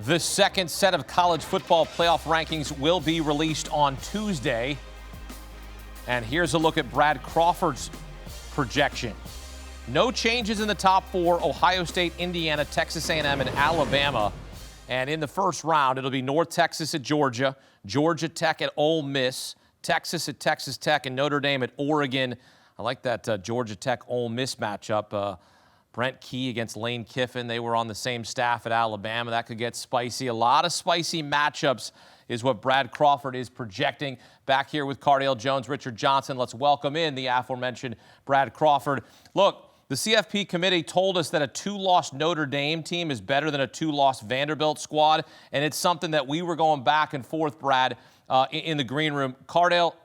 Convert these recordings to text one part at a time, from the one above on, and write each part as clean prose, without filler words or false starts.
The second set of college football playoff rankings will be released on Tuesday. And here's a look at Brad Crawford's projection. No changes in the top four: Ohio State, Indiana, Texas A&M, and Alabama. And in the first round, it'll be North Texas at Georgia, Georgia Tech at Ole Miss, Texas at Texas Tech, and Notre Dame at Oregon. I like that Georgia Tech-Ole Miss matchup. Brent Key against Lane Kiffin. They were on the same staff at Alabama. That could get spicy. A lot of spicy matchups is what Brad Crawford is projecting. Back here with Cardale Jones, Richard Johnson. Let's welcome in the aforementioned Brad Crawford. Look, the CFP committee told us that a two-loss Notre Dame team is better than a two-loss Vanderbilt squad, and it's something that we were going back and forth, Brad, in the green room. Cardale,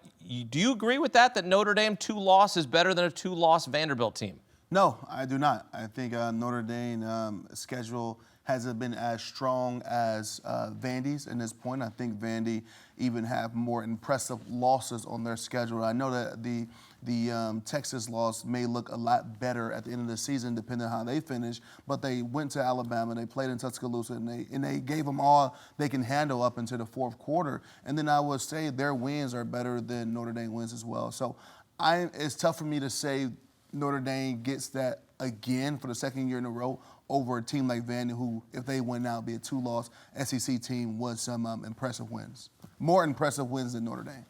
do you agree with that Notre Dame two-loss is better than a two-loss Vanderbilt team? No, I do not. I think Notre Dame schedule hasn't been as strong as Vandy's in this point. I think Vandy even have more impressive losses on their schedule. I know that the Texas loss may look a lot better at the end of the season, depending on how they finish. But they went to Alabama, they played in Tuscaloosa, and they gave them all they can handle up into the fourth quarter. And then I would say their wins are better than Notre Dame wins as well. So it's tough for me to say Notre Dame gets that again for the second year in a row over a team like Vandy, who, if they win now, be a two-loss SEC team with some impressive wins. More impressive wins than Notre Dame.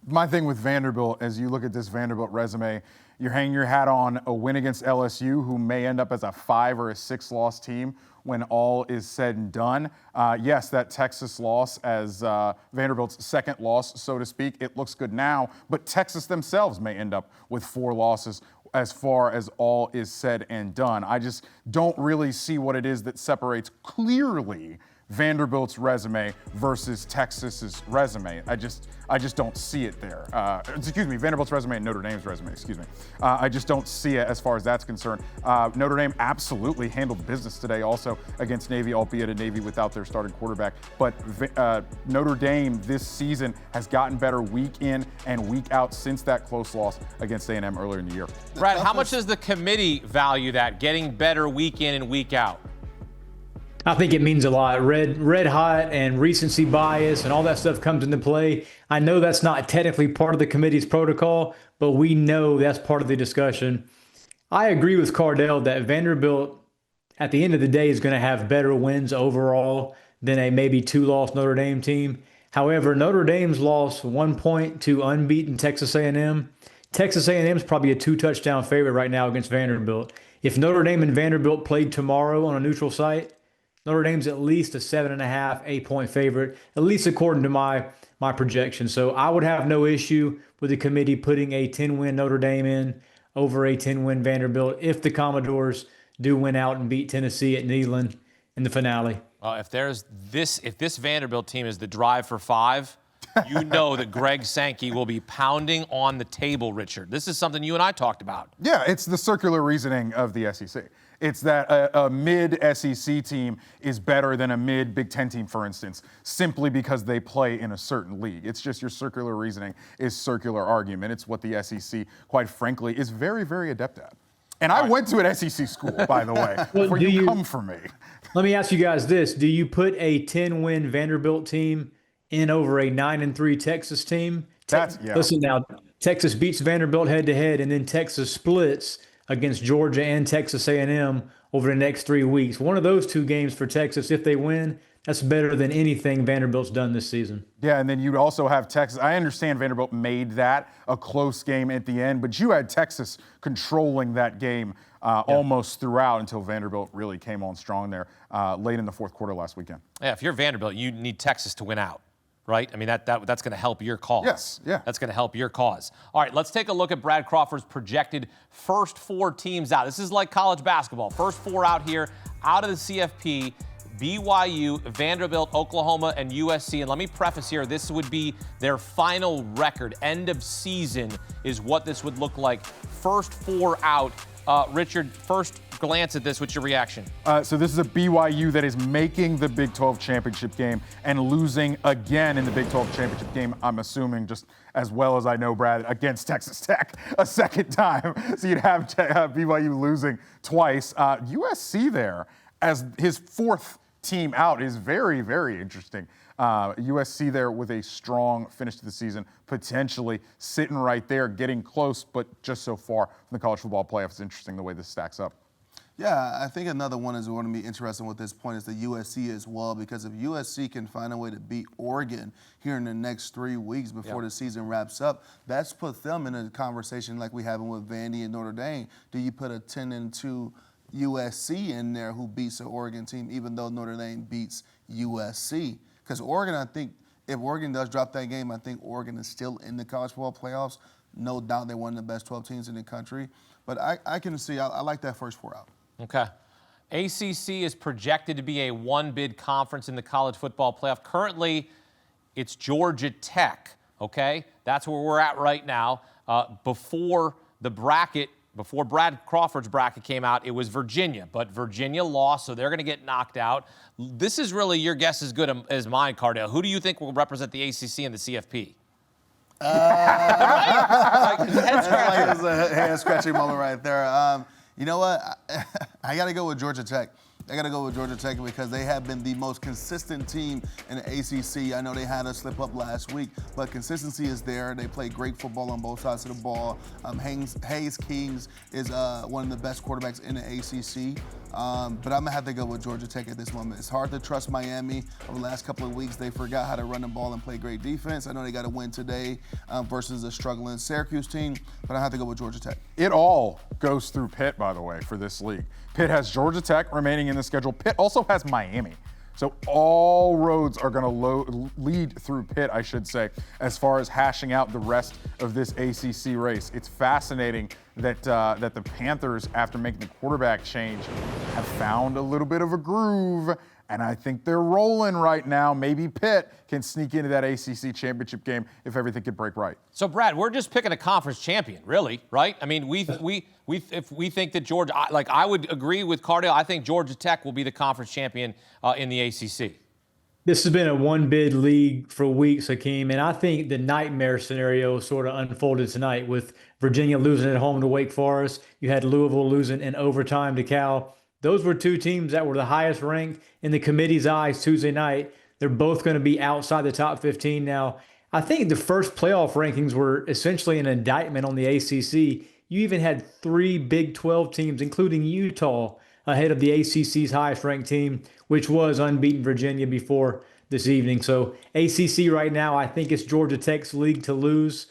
My thing with Vanderbilt, as you look at this Vanderbilt resume, you're hanging your hat on a win against LSU, who may end up as a 5 or a 6 loss team when all is said and done. Yes, that Texas loss as Vanderbilt's second loss, so to speak, it looks good now, but Texas themselves may end up with 4 losses as far as all is said and done. I just don't really see what it is that separates clearly Vanderbilt's resume versus Texas's resume. I just don't see it there. Vanderbilt's resume and Notre Dame's resume, I just don't see it as far as that's concerned. Notre Dame absolutely handled business today also against Navy, albeit a Navy without their starting quarterback. But Notre Dame this season has gotten better week in and week out since that close loss against A&M earlier in the year. Brad, how much does the committee value that, getting better week in and week out? I think it means a lot. Red hot and recency bias and all that stuff comes into play. I know that's not technically part of the committee's protocol, but we know that's part of the discussion. I agree with Cardale that Vanderbilt, at the end of the day, is going to have better wins overall than a maybe two-loss Notre Dame team. However, Notre Dame's lost 1 point to unbeaten Texas A&M. Texas A&M is probably a 2-touchdown favorite right now against Vanderbilt. If Notre Dame and Vanderbilt played tomorrow on a neutral site, Notre Dame's at least a 7.5, 8-point favorite, at least according to my projection. So I would have no issue with the committee putting a 10-win Notre Dame in over a 10-win Vanderbilt if the Commodores do win out and beat Tennessee at Neyland in the finale. If this Vanderbilt team is the drive for 5, you know that Greg Sankey will be pounding on the table, Richard. This is something you and I talked about. Yeah, it's the circular reasoning of the SEC. It's that a mid-SEC team is better than a mid-Big Ten team, for instance, simply because they play in a certain league. It's just your circular reasoning is circular argument. It's what the SEC, quite frankly, is very, very adept at. And I went to an SEC school, by the way, before you come for me. Let me ask you guys this. Do you put a 10-win Vanderbilt team in over a 9-3 Texas team? Listen now, Texas beats Vanderbilt head-to-head, and then Texas splits against Georgia and Texas A&M over the next 3 weeks. One of those 2 games for Texas, if they win, that's better than anything Vanderbilt's done this season. Yeah, and then you'd also have Texas. I understand Vanderbilt made that a close game at the end, but you had Texas controlling that game almost throughout until Vanderbilt really came on strong there late in the fourth quarter last weekend. Yeah, if you're Vanderbilt, you need Texas to win out. Right? I mean, that's going to help your cause. Yes, yeah. That's going to help your cause. All right, let's take a look at Brad Crawford's projected first 4 teams out. This is like college basketball. First 4 out here, out of the CFP, BYU, Vanderbilt, Oklahoma, and USC. And let me preface here, this would be their final record. End of season is what this would look like. First 4 out. Richard, first glance at this, what's your reaction? So this is a BYU that is making the Big 12 championship game and losing again in the Big 12 championship game, I'm assuming, just as well as I know, Brad, against Texas Tech a second time. So you'd have BYU losing twice. USC there as his 4th team out is very, very interesting. USC there with a strong finish to the season, potentially sitting right there, getting close, but just so far from the college football playoff. It's interesting the way this stacks up. Yeah, I think another one is going to be interesting with this point is the USC as well, because if USC can find a way to beat Oregon here in the next 3 weeks before the season wraps up, that's put them in a conversation like we having with Vandy and Notre Dame. Do you put a 10-2 USC in there who beats the Oregon team, even though Notre Dame beats USC? Because Oregon, I think, if Oregon does drop that game, I think Oregon is still in the college football playoffs. No doubt they're one of the best 12 teams in the country. But I can see, I like that first 4 out. Okay. ACC is projected to be a one-bid conference in the college football playoff. Currently, it's Georgia Tech, okay? That's where we're at right now. Before Brad Crawford's bracket came out, it was Virginia, but Virginia lost, so they're going to get knocked out. This is really your guess as good as mine, Cardale. Who do you think will represent the ACC and the CFP? Right? It was a hand-scratching moment right there. You know what? I got to go with Georgia Tech. I got to go with Georgia Tech because they have been the most consistent team in the ACC. I know they had a slip up last week, but consistency is there. They play great football on both sides of the ball. Hayes Kings is one of the best quarterbacks in the ACC. But I'm going to have to go with Georgia Tech at this moment. It's hard to trust Miami. Over the last couple of weeks, they forgot how to run the ball and play great defense. I know they got to win today versus a struggling Syracuse team, but I have to go with Georgia Tech. It all goes through Pitt, by the way, for this league. Pitt has Georgia Tech remaining in the schedule. Pitt also has Miami. So all roads are going to lead through Pitt, I should say, as far as hashing out the rest of this ACC race. It's fascinating that the Panthers, after making the quarterback change, have found a little bit of a groove, and I think they're rolling right now. Maybe Pitt can sneak into that ACC championship game if everything could break right. So, Brad, we're just picking a conference champion, really, right? I mean, if we think that Georgia, I would agree with Cardale. I think Georgia Tech will be the conference champion in the ACC. This has been a one-bid league for weeks, Hakeem, and I think the nightmare scenario sort of unfolded tonight with Virginia losing at home to Wake Forest. You had Louisville losing in overtime to Cal. Those were two teams that were the highest ranked in the committee's eyes Tuesday night. They're both going to be outside the top 15 now. I think the first playoff rankings were essentially an indictment on the ACC. You even had 3 Big 12 teams, including Utah, ahead of the ACC's highest ranked team, which was unbeaten Virginia before this evening. So ACC right now, I think it's Georgia Tech's league to lose.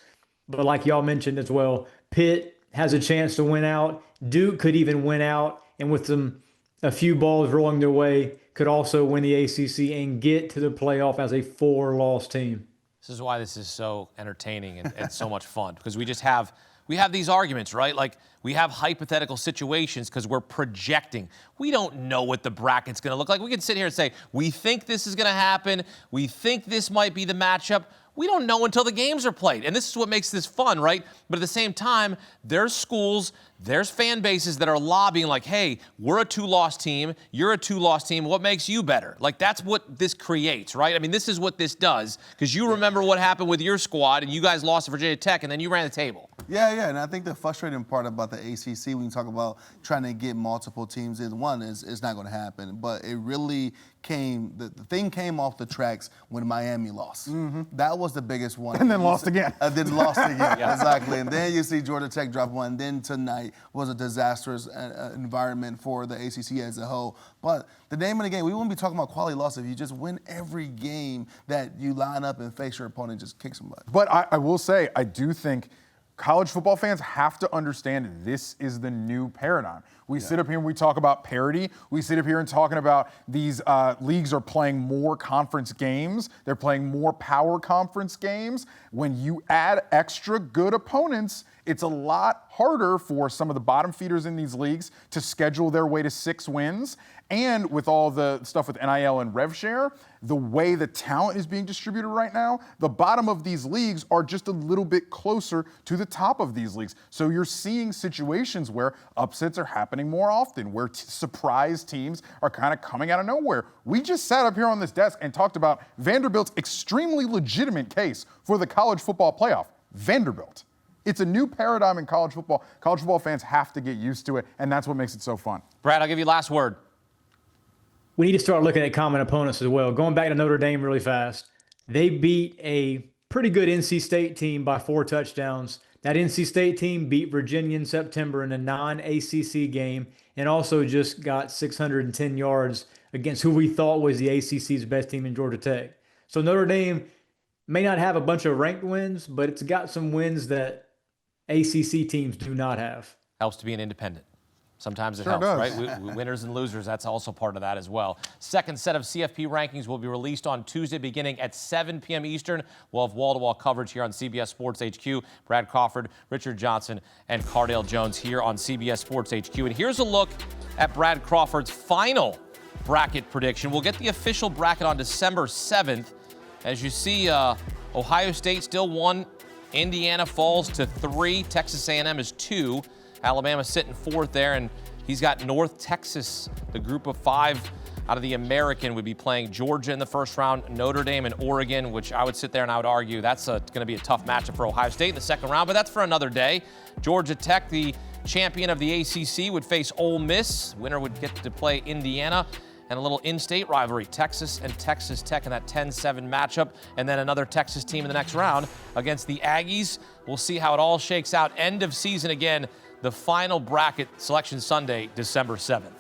But like y'all mentioned as well, Pitt has a chance to win out. Duke could even win out, and with a few balls rolling their way, could also win the ACC and get to the playoff as a 4-loss team. This is why this is so entertaining and so much fun, because we have these arguments, right? Like, we have hypothetical situations because we're projecting. We don't know what the bracket's going to look like. We can sit here and say, we think this is going to happen. We think this might be the matchup. We don't know until the games are played. And this is what makes this fun, right? But at the same time, there's schools, there's fan bases that are lobbying like, hey, we're a 2-loss team, you're a 2-loss team, what makes you better? Like, that's what this creates, right? I mean, this is what this does, because you remember what happened with your squad, and you guys lost to Virginia Tech, and then you ran the table. Yeah, and I think the frustrating part about the ACC, when you talk about trying to get multiple teams in one, is it's not going to happen. But it really came, the thing came off the tracks when Miami lost. Mm-hmm. That was the biggest one. And then lost again. Then lost again, yeah. Exactly. And then you see Georgia Tech drop one. Then tonight was a disastrous environment for the ACC as a whole. But the name of the game, we wouldn't be talking about quality loss if you just win every game that you line up and face your opponent and just kick somebody. But I will say, I do think college football fans have to understand this is the new paradigm. We sit up here and we talk about parity. We sit up here and talking about these leagues are playing more conference games. They're playing more power conference games. When you add extra good opponents, it's a lot harder for some of the bottom feeders in these leagues to schedule their way to 6 wins. And with all the stuff with NIL and rev share, the way the talent is being distributed right now, the bottom of these leagues are just a little bit closer to the top of these leagues. So you're seeing situations where upsets are happening more often, where surprise teams are kind of coming out of nowhere. We just sat up here on this desk and talked about Vanderbilt's extremely legitimate case for the college football playoff. Vanderbilt. It's a new paradigm in college football. College football fans have to get used to it, and that's what makes it so fun. Brad, I'll give you last word. we need to start looking at common opponents as well. Going back to Notre Dame really fast, they beat a pretty good NC State team by 4 touchdowns. That NC State team beat Virginia in September in a non-ACC game and also just got 610 yards against who we thought was the ACC's best team in Georgia Tech. So Notre Dame may not have a bunch of ranked wins, but it's got some wins that ACC teams do not have. Helps to be an independent. Sometimes it Sure helps, does. right? Winners and losers, that's also part of that as well. Second set of CFP rankings will be released on Tuesday beginning at 7 p.m. Eastern. We'll have wall-to-wall coverage here on CBS Sports HQ. Brad Crawford, Richard Johnson, and Cardale Jones here on CBS Sports HQ. And here's a look at Brad Crawford's final bracket prediction. We'll get the official bracket on December 7th. As you see, Ohio State still 1. Indiana falls to 3. Texas A&M is 2. Alabama sitting 4th there, and he's got North Texas, the group of 5 out of the American, would be playing Georgia in the first round, Notre Dame and Oregon, which I would sit there and I would argue that's going to be a tough matchup for Ohio State in the second round, but that's for another day. Georgia Tech, the champion of the ACC, would face Ole Miss. Winner would get to play Indiana. And a little in-state rivalry, Texas and Texas Tech in that 10-7 matchup, and then another Texas team in the next round against the Aggies. We'll see how it all shakes out. End of season again, the final bracket, Selection Sunday, December 7th.